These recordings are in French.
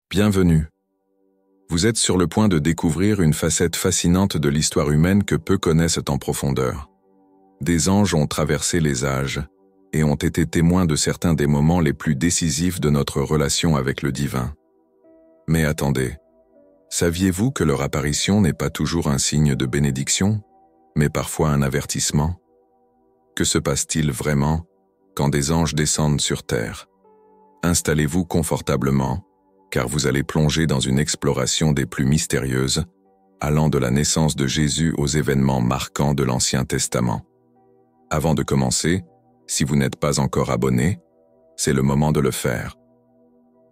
Bienvenue. Vous êtes sur le point de découvrir une facette fascinante de l'histoire humaine que peu connaissent en profondeur. Des anges ont traversé les âges et ont été témoins de certains des moments les plus décisifs de notre relation avec le divin. Mais attendez, saviez-vous que leur apparition n'est pas toujours un signe de bénédiction, mais parfois un avertissement? Que se passe-t-il vraiment quand des anges descendent sur terre? Installez-vous confortablement, car vous allez plonger dans une exploration des plus mystérieuses, allant de la naissance de Jésus aux événements marquants de l'Ancien Testament. Avant de commencer, si vous n'êtes pas encore abonné, c'est le moment de le faire.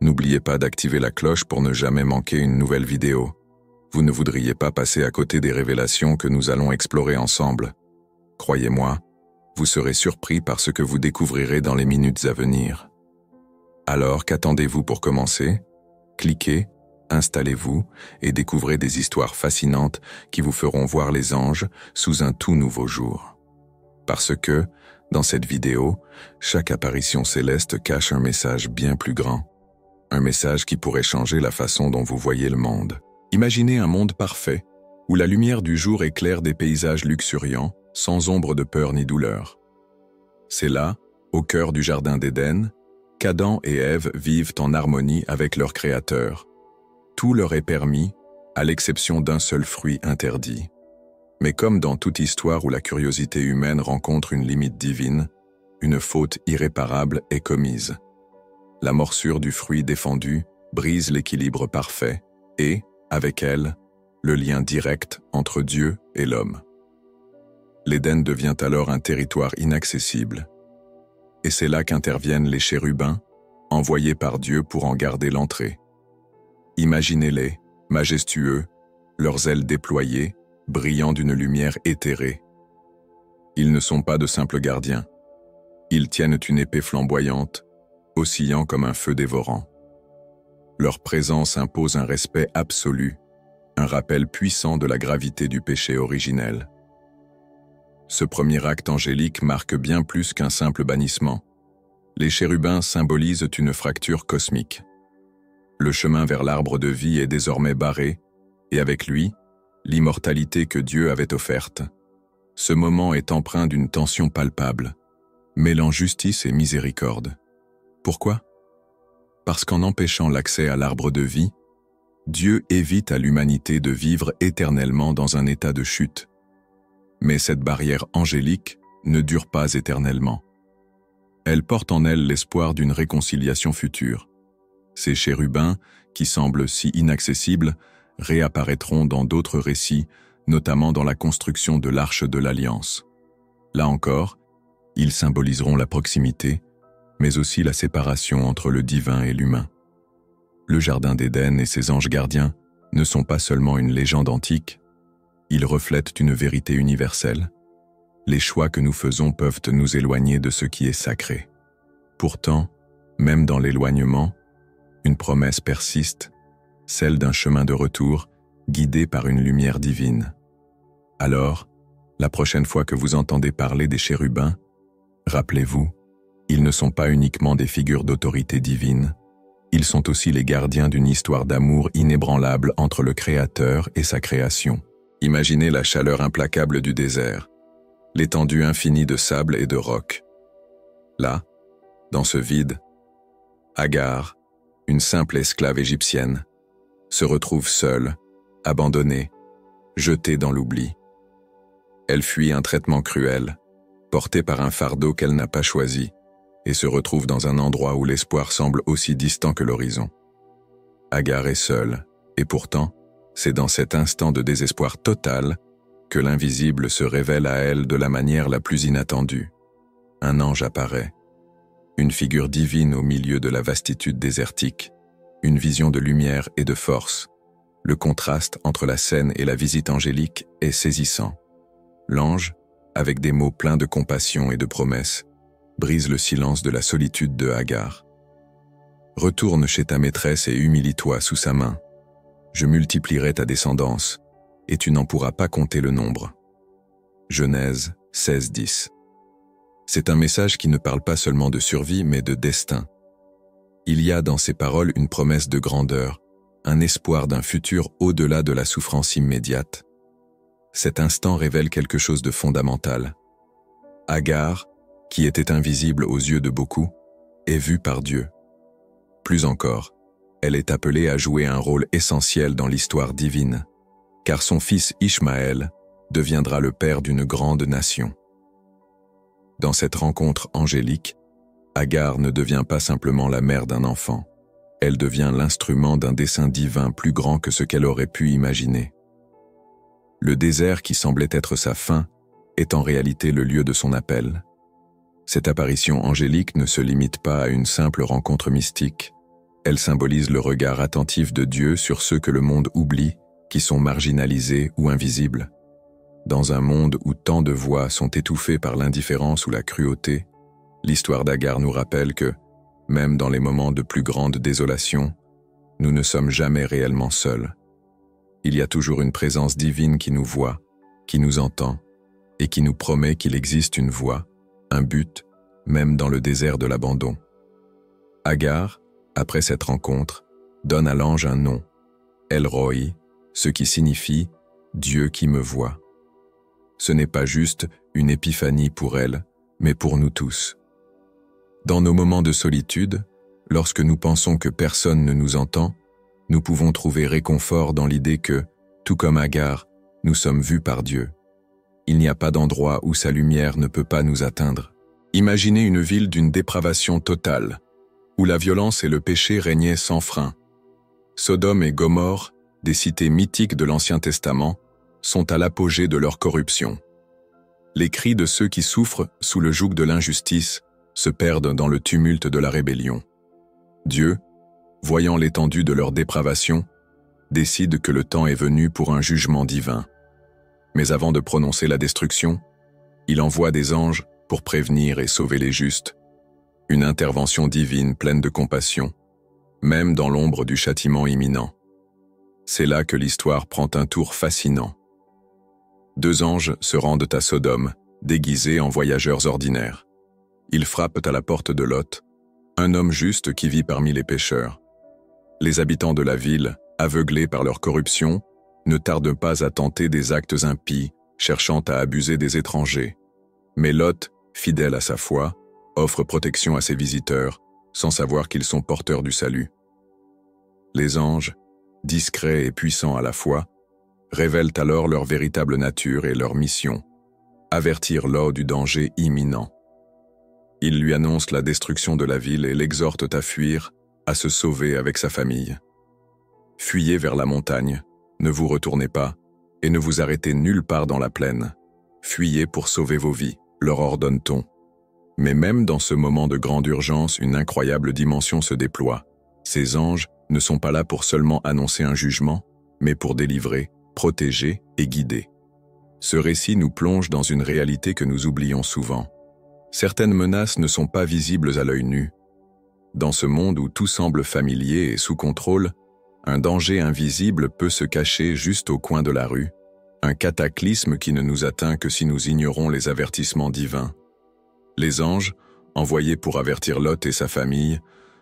N'oubliez pas d'activer la cloche pour ne jamais manquer une nouvelle vidéo. Vous ne voudriez pas passer à côté des révélations que nous allons explorer ensemble. Croyez-moi, vous serez surpris par ce que vous découvrirez dans les minutes à venir. Alors, qu'attendez-vous pour commencer? Cliquez, installez-vous et découvrez des histoires fascinantes qui vous feront voir les anges sous un tout nouveau jour. Parce que, dans cette vidéo, chaque apparition céleste cache un message bien plus grand. Un message qui pourrait changer la façon dont vous voyez le monde. Imaginez un monde parfait, où la lumière du jour éclaire des paysages luxuriants, sans ombre de peur ni douleur. C'est là, au cœur du jardin d'Éden, qu'Adam et Ève vivent en harmonie avec leur Créateur. Tout leur est permis, à l'exception d'un seul fruit interdit. Mais comme dans toute histoire où la curiosité humaine rencontre une limite divine, une faute irréparable est commise. La morsure du fruit défendu brise l'équilibre parfait et, avec elle, le lien direct entre Dieu et l'homme. L'Éden devient alors un territoire inaccessible. Et c'est là qu'interviennent les chérubins, envoyés par Dieu pour en garder l'entrée. Imaginez-les, majestueux, leurs ailes déployées, brillant d'une lumière éthérée. Ils ne sont pas de simples gardiens. Ils tiennent une épée flamboyante, oscillant comme un feu dévorant. Leur présence impose un respect absolu, un rappel puissant de la gravité du péché originel. Ce premier acte angélique marque bien plus qu'un simple bannissement. Les chérubins symbolisent une fracture cosmique. Le chemin vers l'arbre de vie est désormais barré, et avec lui, l'immortalité que Dieu avait offerte. Ce moment est empreint d'une tension palpable, mêlant justice et miséricorde. Pourquoi? Parce qu'en empêchant l'accès à l'arbre de vie, Dieu évite à l'humanité de vivre éternellement dans un état de chute. Mais cette barrière angélique ne dure pas éternellement. Elle porte en elle l'espoir d'une réconciliation future. Ces chérubins, qui semblent si inaccessibles, réapparaîtront dans d'autres récits, notamment dans la construction de l'Arche de l'Alliance. Là encore, ils symboliseront la proximité, mais aussi la séparation entre le divin et l'humain. Le Jardin d'Éden et ses anges gardiens ne sont pas seulement une légende antique, ils reflètent une vérité universelle. Les choix que nous faisons peuvent nous éloigner de ce qui est sacré. Pourtant, même dans l'éloignement, une promesse persiste, celle d'un chemin de retour, guidé par une lumière divine. Alors, la prochaine fois que vous entendez parler des chérubins, rappelez-vous, ils ne sont pas uniquement des figures d'autorité divine, ils sont aussi les gardiens d'une histoire d'amour inébranlable entre le Créateur et sa création. Imaginez la chaleur implacable du désert, l'étendue infinie de sable et de rocs. Là, dans ce vide, Agar, une simple esclave égyptienne, se retrouve seule, abandonnée, jetée dans l'oubli. Elle fuit un traitement cruel, portée par un fardeau qu'elle n'a pas choisi, et se retrouve dans un endroit où l'espoir semble aussi distant que l'horizon. Agar est seule, et pourtant, c'est dans cet instant de désespoir total que l'invisible se révèle à elle de la manière la plus inattendue. Un ange apparaît, une figure divine au milieu de la vastitude désertique, une vision de lumière et de force. Le contraste entre la scène et la visite angélique est saisissant. L'ange, avec des mots pleins de compassion et de promesses, brise le silence de la solitude de Agar. « Retourne chez ta maîtresse et humilie-toi sous sa main. Je multiplierai ta descendance, et tu n'en pourras pas compter le nombre. » Genèse 16:10. C'est un message qui ne parle pas seulement de survie, mais de destin. Il y a dans ces paroles une promesse de grandeur, un espoir d'un futur au-delà de la souffrance immédiate. Cet instant révèle quelque chose de fondamental. Agar, qui était invisible aux yeux de beaucoup, est vue par Dieu. Plus encore, elle est appelée à jouer un rôle essentiel dans l'histoire divine, car son fils Ishmaël deviendra le père d'une grande nation. Dans cette rencontre angélique, Agar ne devient pas simplement la mère d'un enfant, elle devient l'instrument d'un dessein divin plus grand que ce qu'elle aurait pu imaginer. Le désert qui semblait être sa fin est en réalité le lieu de son appel. Cette apparition angélique ne se limite pas à une simple rencontre mystique, elle symbolise le regard attentif de Dieu sur ceux que le monde oublie, qui sont marginalisés ou invisibles. Dans un monde où tant de voix sont étouffées par l'indifférence ou la cruauté, l'histoire d'Agar nous rappelle que, même dans les moments de plus grande désolation, nous ne sommes jamais réellement seuls. Il y a toujours une présence divine qui nous voit, qui nous entend, et qui nous promet qu'il existe une voie, un but, même dans le désert de l'abandon. Agar, après cette rencontre, donne à l'ange un nom, El-Roi, ce qui signifie « Dieu qui me voit ». Ce n'est pas juste une épiphanie pour elle, mais pour nous tous. Dans nos moments de solitude, lorsque nous pensons que personne ne nous entend, nous pouvons trouver réconfort dans l'idée que, tout comme Agar, nous sommes vus par Dieu. Il n'y a pas d'endroit où sa lumière ne peut pas nous atteindre. Imaginez une ville d'une dépravation totale, où la violence et le péché régnaient sans frein. Sodome et Gomorrhe, des cités mythiques de l'Ancien Testament, sont à l'apogée de leur corruption. Les cris de ceux qui souffrent sous le joug de l'injustice se perdent dans le tumulte de la rébellion. Dieu, voyant l'étendue de leur dépravation, décide que le temps est venu pour un jugement divin. Mais avant de prononcer la destruction, il envoie des anges pour prévenir et sauver les justes. Une intervention divine pleine de compassion, même dans l'ombre du châtiment imminent. C'est là que l'histoire prend un tour fascinant. 2 anges se rendent à Sodome, déguisés en voyageurs ordinaires. Ils frappent à la porte de Lot, un homme juste qui vit parmi les pécheurs. Les habitants de la ville, aveuglés par leur corruption, ne tardent pas à tenter des actes impies, cherchant à abuser des étrangers. Mais Lot, fidèle à sa foi, offre protection à ses visiteurs, sans savoir qu'ils sont porteurs du salut. Les anges, discrets et puissants à la fois, révèlent alors leur véritable nature et leur mission, avertir Lot du danger imminent. Ils lui annoncent la destruction de la ville et l'exhortent à fuir, à se sauver avec sa famille. Fuyez vers la montagne, ne vous retournez pas, et ne vous arrêtez nulle part dans la plaine. Fuyez pour sauver vos vies, leur ordonne-t-on. Mais même dans ce moment de grande urgence, une incroyable dimension se déploie. Ces anges ne sont pas là pour seulement annoncer un jugement, mais pour délivrer, protéger et guider. Ce récit nous plonge dans une réalité que nous oublions souvent. Certaines menaces ne sont pas visibles à l'œil nu. Dans ce monde où tout semble familier et sous contrôle, un danger invisible peut se cacher juste au coin de la rue, un cataclysme qui ne nous atteint que si nous ignorons les avertissements divins. Les anges, envoyés pour avertir Lot et sa famille,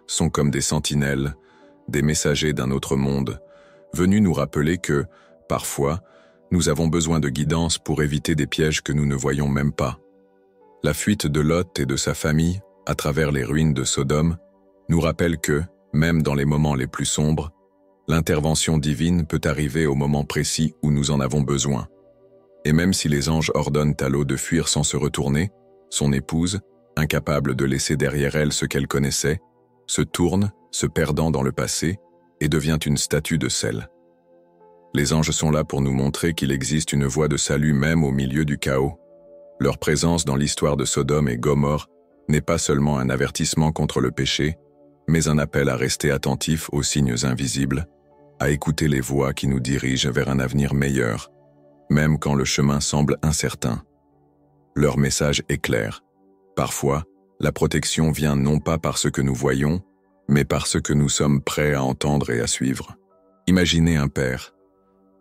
sont comme des sentinelles, des messagers d'un autre monde, venus nous rappeler que, parfois, nous avons besoin de guidance pour éviter des pièges que nous ne voyons même pas. La fuite de Lot et de sa famille, à travers les ruines de Sodome, nous rappelle que, même dans les moments les plus sombres, l'intervention divine peut arriver au moment précis où nous en avons besoin. Et même si les anges ordonnent à Lot de fuir sans se retourner, son épouse, incapable de laisser derrière elle ce qu'elle connaissait, se tourne, se perdant dans le passé, et devient une statue de sel. Les anges sont là pour nous montrer qu'il existe une voie de salut même au milieu du chaos. Leur présence dans l'histoire de Sodome et Gomorrhe n'est pas seulement un avertissement contre le péché, mais un appel à rester attentif aux signes invisibles, à écouter les voix qui nous dirigent vers un avenir meilleur, même quand le chemin semble incertain. Leur message est clair. Parfois, la protection vient non pas par ce que nous voyons, mais par ce que nous sommes prêts à entendre et à suivre. Imaginez un père,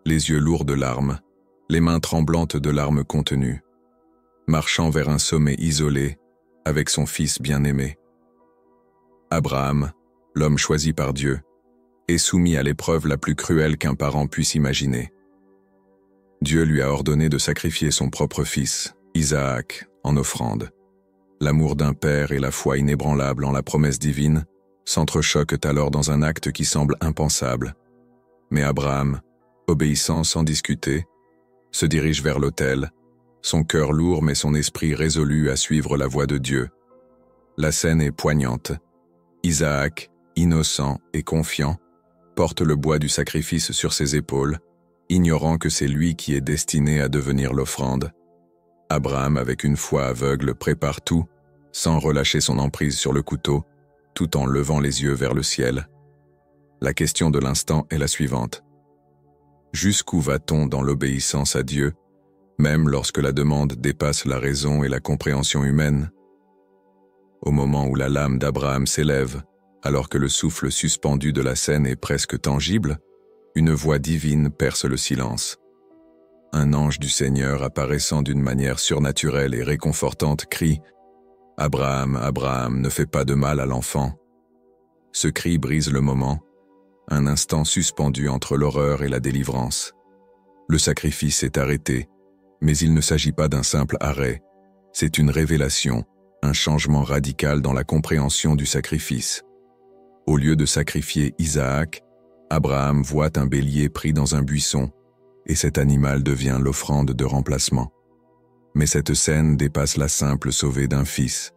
les yeux lourds de larmes, les mains tremblantes de larmes contenues, marchant vers un sommet isolé avec son fils bien-aimé. Abraham, l'homme choisi par Dieu, et soumis à l'épreuve la plus cruelle qu'un parent puisse imaginer. Dieu lui a ordonné de sacrifier son propre fils, Isaac, en offrande. L'amour d'un père et la foi inébranlable en la promesse divine s'entrechoquent alors dans un acte qui semble impensable. Mais Abraham, obéissant sans discuter, se dirige vers l'autel, son cœur lourd mais son esprit résolu à suivre la voie de Dieu. La scène est poignante. Isaac, innocent et confiant, porte le bois du sacrifice sur ses épaules, ignorant que c'est lui qui est destiné à devenir l'offrande. Abraham, avec une foi aveugle, prépare tout, sans relâcher son emprise sur le couteau, tout en levant les yeux vers le ciel. La question de l'instant est la suivante. Jusqu'où va-t-on dans l'obéissance à Dieu, même lorsque la demande dépasse la raison et la compréhension humaine? Au moment où la lame d'Abraham s'élève, alors que le souffle suspendu de la scène est presque tangible, une voix divine perce le silence. Un ange du Seigneur apparaissant d'une manière surnaturelle et réconfortante crie « Abraham, Abraham, ne fais pas de mal à l'enfant ». Ce cri brise le moment, un instant suspendu entre l'horreur et la délivrance. Le sacrifice est arrêté, mais il ne s'agit pas d'un simple arrêt, c'est une révélation, un changement radical dans la compréhension du sacrifice. Au lieu de sacrifier Isaac, Abraham voit un bélier pris dans un buisson, et cet animal devient l'offrande de remplacement. Mais cette scène dépasse la simple sauvée d'un fils.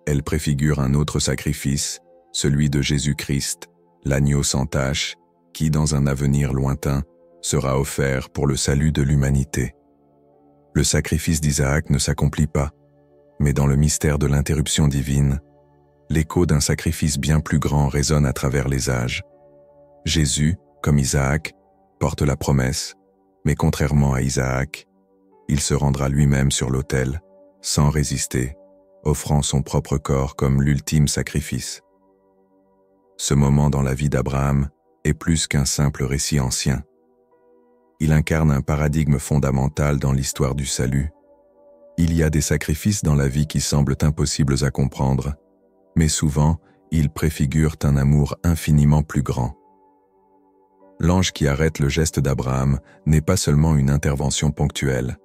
Elle préfigure un autre sacrifice, celui de Jésus-Christ, l'agneau sans tache, qui, dans un avenir lointain, sera offert pour le salut de l'humanité. Le sacrifice d'Isaac ne s'accomplit pas, mais dans le mystère de l'interruption divine, l'écho d'un sacrifice bien plus grand résonne à travers les âges. Jésus, comme Isaac, porte la promesse, mais contrairement à Isaac, il se rendra lui-même sur l'autel, sans résister, offrant son propre corps comme l'ultime sacrifice. Ce moment dans la vie d'Abraham est plus qu'un simple récit ancien. Il incarne un paradigme fondamental dans l'histoire du salut. Il y a des sacrifices dans la vie qui semblent impossibles à comprendre, mais souvent, ils préfigurent un amour infiniment plus grand. L'ange qui arrête le geste d'Abraham n'est pas seulement une intervention ponctuelle.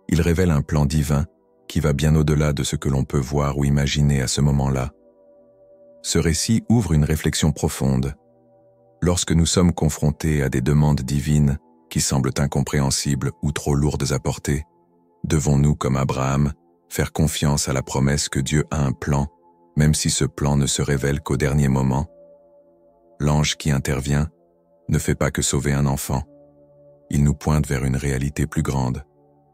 Il révèle un plan divin qui va bien au-delà de ce que l'on peut voir ou imaginer à ce moment-là. Ce récit ouvre une réflexion profonde. Lorsque nous sommes confrontés à des demandes divines qui semblent incompréhensibles ou trop lourdes à porter, devons-nous, comme Abraham, faire confiance à la promesse que Dieu a un plan, même si ce plan ne se révèle qu'au dernier moment? L'ange qui intervient ne fait pas que sauver un enfant. Il nous pointe vers une réalité plus grande,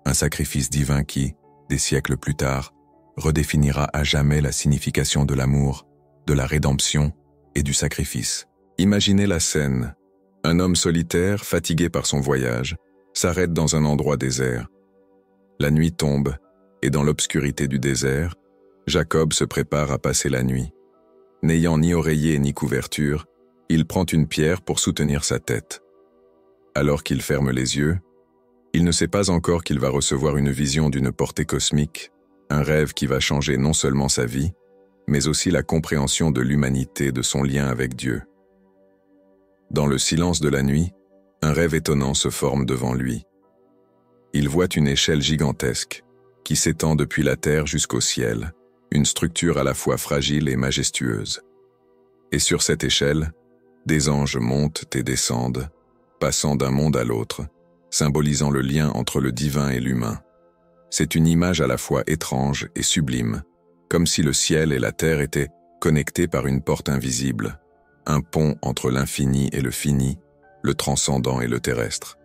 un sacrifice divin qui, des siècles plus tard, redéfinira à jamais la signification de l'amour, de la rédemption et du sacrifice. Imaginez la scène. Un homme solitaire, fatigué par son voyage, s'arrête dans un endroit désert. La nuit tombe, et dans l'obscurité du désert, Jacob se prépare à passer la nuit. N'ayant ni oreiller ni couverture, il prend une pierre pour soutenir sa tête. Alors qu'il ferme les yeux, il ne sait pas encore qu'il va recevoir une vision d'une portée cosmique, un rêve qui va changer non seulement sa vie, mais aussi la compréhension de l'humanité de son lien avec Dieu. Dans le silence de la nuit, un rêve étonnant se forme devant lui. Il voit une échelle gigantesque, qui s'étend depuis la terre jusqu'au ciel, une structure à la fois fragile et majestueuse. Et sur cette échelle, des anges montent et descendent, passant d'un monde à l'autre, symbolisant le lien entre le divin et l'humain. C'est une image à la fois étrange et sublime, comme si le ciel et la terre étaient connectés par une porte invisible, un pont entre l'infini et le fini, le transcendant et le terrestre.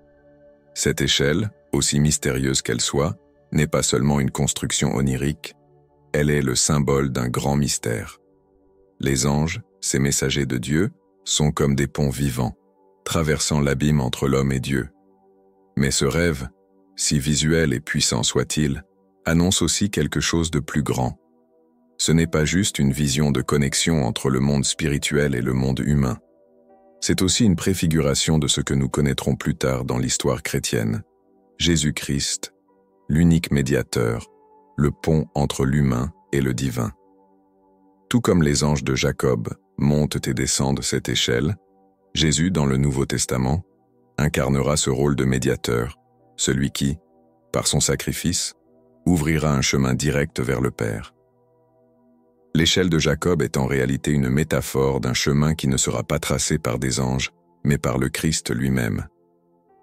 Cette échelle, aussi mystérieuse qu'elle soit, n'est pas seulement une construction onirique, elle est le symbole d'un grand mystère. Les anges, ces messagers de Dieu, sont comme des ponts vivants, traversant l'abîme entre l'homme et Dieu. Mais ce rêve, si visuel et puissant soit-il, annonce aussi quelque chose de plus grand. Ce n'est pas juste une vision de connexion entre le monde spirituel et le monde humain. C'est aussi une préfiguration de ce que nous connaîtrons plus tard dans l'histoire chrétienne. Jésus-Christ, l'unique médiateur, le pont entre l'humain et le divin. Tout comme les anges de Jacob montent et descendent cette échelle, Jésus, dans le Nouveau Testament, incarnera ce rôle de médiateur, celui qui, par son sacrifice, ouvrira un chemin direct vers le Père. L'échelle de Jacob est en réalité une métaphore d'un chemin qui ne sera pas tracé par des anges, mais par le Christ lui-même.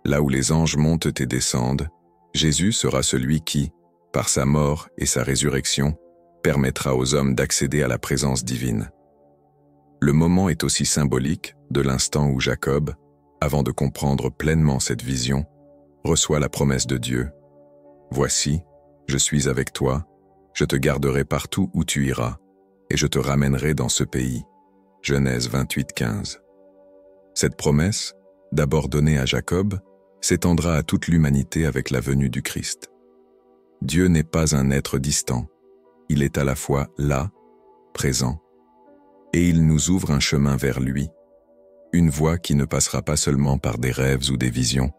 Là où les anges montent et descendent, Jésus sera celui qui, par sa mort et sa résurrection, permettra aux hommes d'accéder à la présence divine. Le moment est aussi symbolique de l'instant où Jacob, avant de comprendre pleinement cette vision, reçoit la promesse de Dieu. « Voici, je suis avec toi, je te garderai partout où tu iras, et je te ramènerai dans ce pays. » Genèse 28:15. Cette promesse, d'abord donnée à Jacob, s'étendra à toute l'humanité avec la venue du Christ. Dieu n'est pas un être distant, il est à la fois là, présent, et il nous ouvre un chemin vers lui, une voie qui ne passera pas seulement par des rêves ou des visions,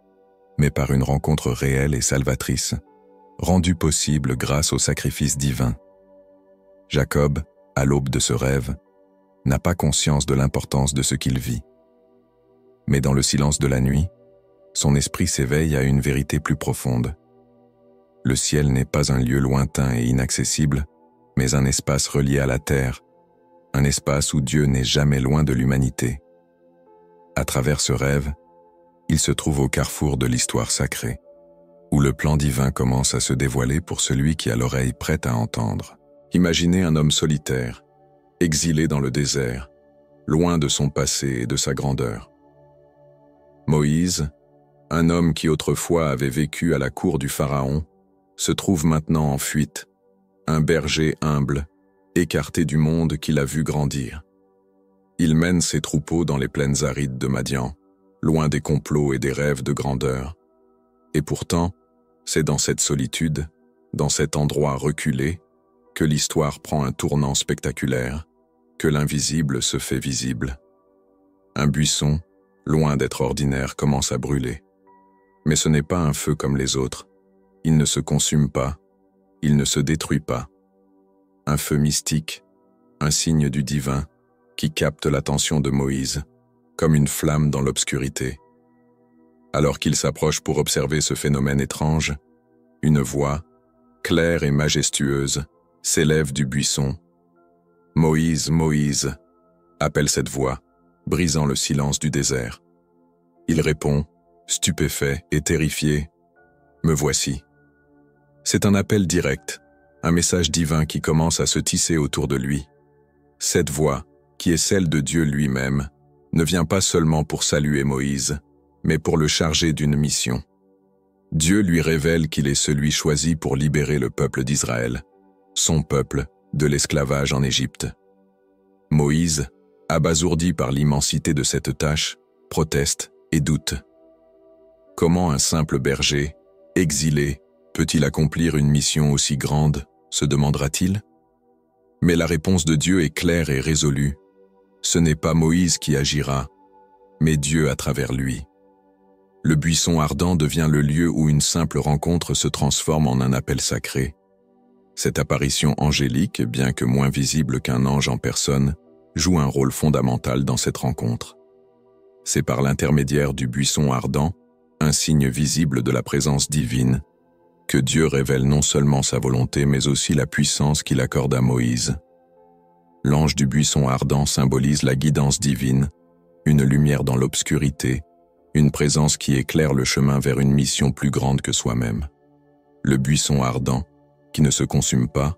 mais par une rencontre réelle et salvatrice, rendue possible grâce au sacrifice divin. Jacob, à l'aube de ce rêve, n'a pas conscience de l'importance de ce qu'il vit. Mais dans le silence de la nuit, son esprit s'éveille à une vérité plus profonde. Le ciel n'est pas un lieu lointain et inaccessible, mais un espace relié à la terre, un espace où Dieu n'est jamais loin de l'humanité. À travers ce rêve, il se trouve au carrefour de l'histoire sacrée, où le plan divin commence à se dévoiler pour celui qui a l'oreille prête à entendre. Imaginez un homme solitaire, exilé dans le désert, loin de son passé et de sa grandeur. Moïse, un homme qui autrefois avait vécu à la cour du Pharaon, se trouve maintenant en fuite, un berger humble, écarté du monde qu'il a vu grandir. Il mène ses troupeaux dans les plaines arides de Madian, loin des complots et des rêves de grandeur. Et pourtant, c'est dans cette solitude, dans cet endroit reculé, que l'histoire prend un tournant spectaculaire, que l'invisible se fait visible. Un buisson, loin d'être ordinaire, commence à brûler. Mais ce n'est pas un feu comme les autres. Il ne se consume pas, il ne se détruit pas. Un feu mystique, un signe du divin, qui capte l'attention de Moïse, comme une flamme dans l'obscurité. Alors qu'il s'approche pour observer ce phénomène étrange, une voix, claire et majestueuse, s'élève du buisson. « Moïse, Moïse !» appelle cette voix, brisant le silence du désert. Il répond, stupéfait et terrifié, « Me voici !» C'est un appel direct, un message divin qui commence à se tisser autour de lui. Cette voix, qui est celle de Dieu lui-même, ne vient pas seulement pour saluer Moïse, mais pour le charger d'une mission. Dieu lui révèle qu'il est celui choisi pour libérer le peuple d'Israël, son peuple, de l'esclavage en Égypte. Moïse, abasourdi par l'immensité de cette tâche, proteste et doute. Comment un simple berger, exilé, peut-il accomplir une mission aussi grande, se demandera-t-il? Mais la réponse de Dieu est claire et résolue. Ce n'est pas Moïse qui agira, mais Dieu à travers lui. Le buisson ardent devient le lieu où une simple rencontre se transforme en un appel sacré. Cette apparition angélique, bien que moins visible qu'un ange en personne, joue un rôle fondamental dans cette rencontre. C'est par l'intermédiaire du buisson ardent, un signe visible de la présence divine, que Dieu révèle non seulement sa volonté mais aussi la puissance qu'il accorde à Moïse. L'ange du buisson ardent symbolise la guidance divine, une lumière dans l'obscurité, une présence qui éclaire le chemin vers une mission plus grande que soi-même. Le buisson ardent, qui ne se consume pas,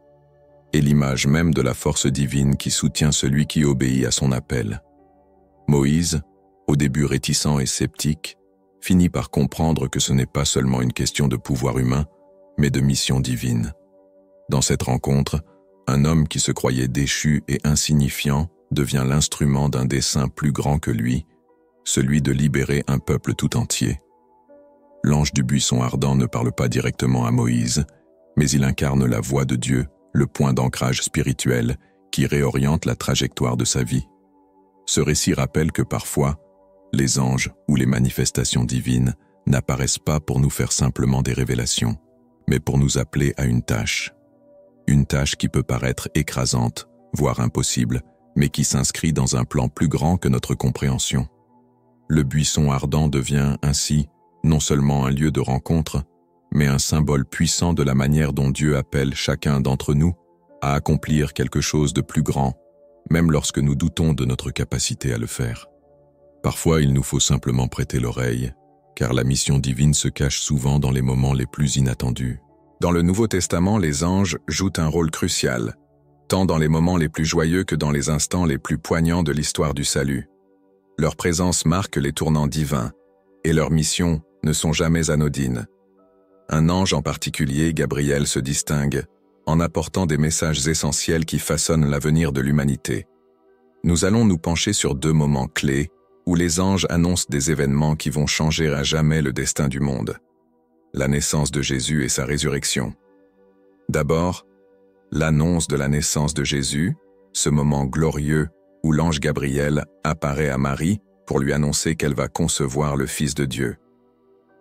est l'image même de la force divine qui soutient celui qui obéit à son appel. Moïse, au début réticent et sceptique, finit par comprendre que ce n'est pas seulement une question de pouvoir humain, mais de mission divine. Dans cette rencontre, un homme qui se croyait déchu et insignifiant devient l'instrument d'un dessein plus grand que lui, celui de libérer un peuple tout entier. L'ange du buisson ardent ne parle pas directement à Moïse, mais il incarne la voix de Dieu, le point d'ancrage spirituel qui réoriente la trajectoire de sa vie. Ce récit rappelle que parfois, les anges ou les manifestations divines n'apparaissent pas pour nous faire simplement des révélations, mais pour nous appeler à une tâche qui peut paraître écrasante, voire impossible, mais qui s'inscrit dans un plan plus grand que notre compréhension. Le buisson ardent devient ainsi non seulement un lieu de rencontre, mais un symbole puissant de la manière dont Dieu appelle chacun d'entre nous à accomplir quelque chose de plus grand, même lorsque nous doutons de notre capacité à le faire. Parfois, il nous faut simplement prêter l'oreille, car la mission divine se cache souvent dans les moments les plus inattendus. Dans le Nouveau Testament, les anges jouent un rôle crucial, tant dans les moments les plus joyeux que dans les instants les plus poignants de l'histoire du salut. Leur présence marque les tournants divins, et leurs missions ne sont jamais anodines. Un ange en particulier, Gabriel, se distingue en apportant des messages essentiels qui façonnent l'avenir de l'humanité. Nous allons nous pencher sur 2 moments clés où les anges annoncent des événements qui vont changer à jamais le destin du monde. La naissance de Jésus et sa résurrection. D'abord, l'annonce de la naissance de Jésus, ce moment glorieux où l'ange Gabriel apparaît à Marie pour lui annoncer qu'elle va concevoir le Fils de Dieu.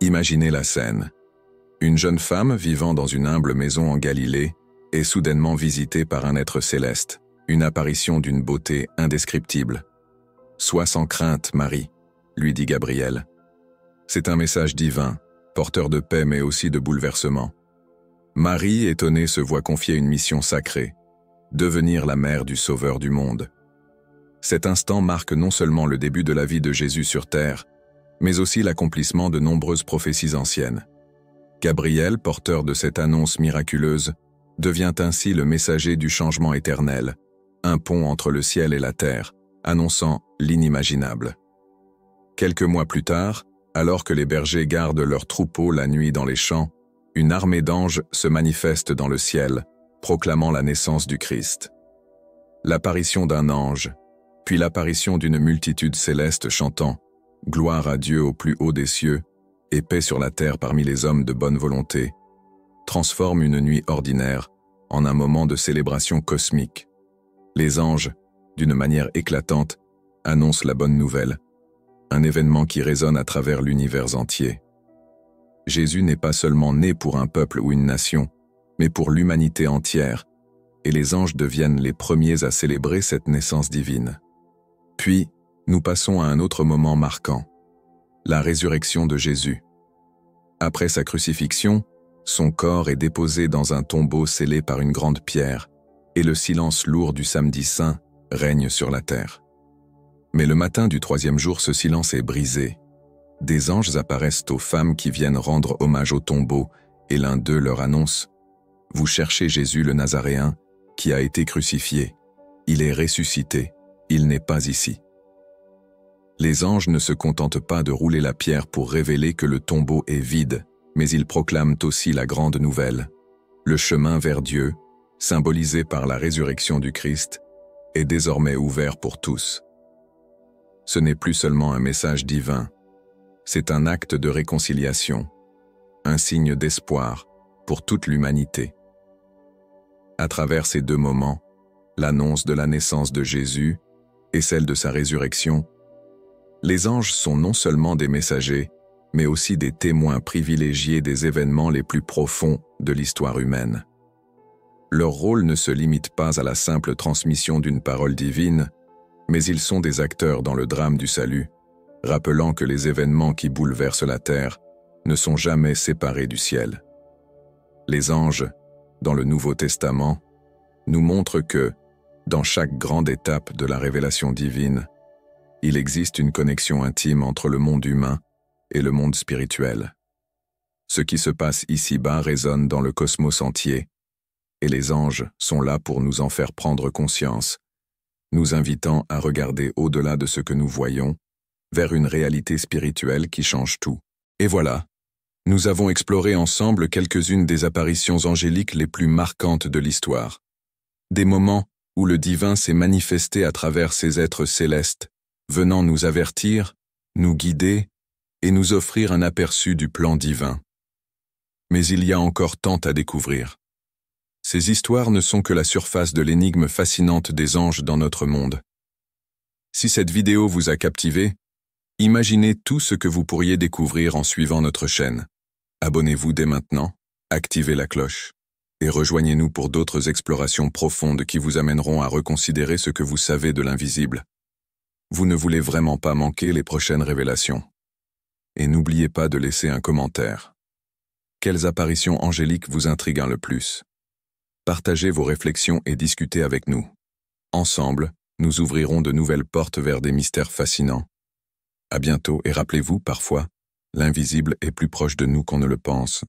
Imaginez la scène. Une jeune femme vivant dans une humble maison en Galilée est soudainement visitée par un être céleste, une apparition d'une beauté indescriptible. « Sois sans crainte, Marie », lui dit Gabriel. C'est un message divin, porteur de paix mais aussi de bouleversement. Marie, étonnée, se voit confier une mission sacrée, devenir la mère du Sauveur du monde. Cet instant marque non seulement le début de la vie de Jésus sur terre, mais aussi l'accomplissement de nombreuses prophéties anciennes. Gabriel, porteur de cette annonce miraculeuse, devient ainsi le messager du changement éternel, un pont entre le ciel et la terre, annonçant l'inimaginable. Quelques mois plus tard, alors que les bergers gardent leurs troupeaux la nuit dans les champs, une armée d'anges se manifeste dans le ciel, proclamant la naissance du Christ. L'apparition d'un ange, puis l'apparition d'une multitude céleste chantant « Gloire à Dieu au plus haut des cieux et paix sur la terre parmi les hommes de bonne volonté » transforme une nuit ordinaire en un moment de célébration cosmique. Les anges, d'une manière éclatante, annoncent la bonne nouvelle, un événement qui résonne à travers l'univers entier. Jésus n'est pas seulement né pour un peuple ou une nation, mais pour l'humanité entière, et les anges deviennent les premiers à célébrer cette naissance divine. Puis, nous passons à un autre moment marquant, la résurrection de Jésus. Après sa crucifixion, son corps est déposé dans un tombeau scellé par une grande pierre, et le silence lourd du samedi saint règne sur la terre. Mais le matin du 3e jour, ce silence est brisé. Des anges apparaissent aux femmes qui viennent rendre hommage au tombeau, et l'un d'eux leur annonce « Vous cherchez Jésus le Nazaréen, qui a été crucifié. Il est ressuscité, il n'est pas ici. » Les anges ne se contentent pas de rouler la pierre pour révéler que le tombeau est vide, mais ils proclament aussi la grande nouvelle. Le chemin vers Dieu, symbolisé par la résurrection du Christ, est désormais ouvert pour tous. Ce n'est plus seulement un message divin, c'est un acte de réconciliation, un signe d'espoir pour toute l'humanité. À travers ces 2 moments, l'annonce de la naissance de Jésus et celle de sa résurrection, les anges sont non seulement des messagers, mais aussi des témoins privilégiés des événements les plus profonds de l'histoire humaine. Leur rôle ne se limite pas à la simple transmission d'une parole divine, mais ils sont des acteurs dans le drame du salut, rappelant que les événements qui bouleversent la terre ne sont jamais séparés du ciel. Les anges, dans le Nouveau Testament, nous montrent que, dans chaque grande étape de la révélation divine, il existe une connexion intime entre le monde humain et le monde spirituel. Ce qui se passe ici-bas résonne dans le cosmos entier, et les anges sont là pour nous en faire prendre conscience, nous invitant à regarder au-delà de ce que nous voyons, vers une réalité spirituelle qui change tout. Et voilà, nous avons exploré ensemble quelques-unes des apparitions angéliques les plus marquantes de l'histoire. Des moments où le divin s'est manifesté à travers ces êtres célestes, venant nous avertir, nous guider et nous offrir un aperçu du plan divin. Mais il y a encore tant à découvrir. Ces histoires ne sont que la surface de l'énigme fascinante des anges dans notre monde. Si cette vidéo vous a captivé, imaginez tout ce que vous pourriez découvrir en suivant notre chaîne. Abonnez-vous dès maintenant, activez la cloche, et rejoignez-nous pour d'autres explorations profondes qui vous amèneront à reconsidérer ce que vous savez de l'invisible. Vous ne voulez vraiment pas manquer les prochaines révélations. Et n'oubliez pas de laisser un commentaire. Quelles apparitions angéliques vous intriguent le plus? Partagez vos réflexions et discutez avec nous. Ensemble, nous ouvrirons de nouvelles portes vers des mystères fascinants. À bientôt et rappelez-vous, parfois, l'invisible est plus proche de nous qu'on ne le pense.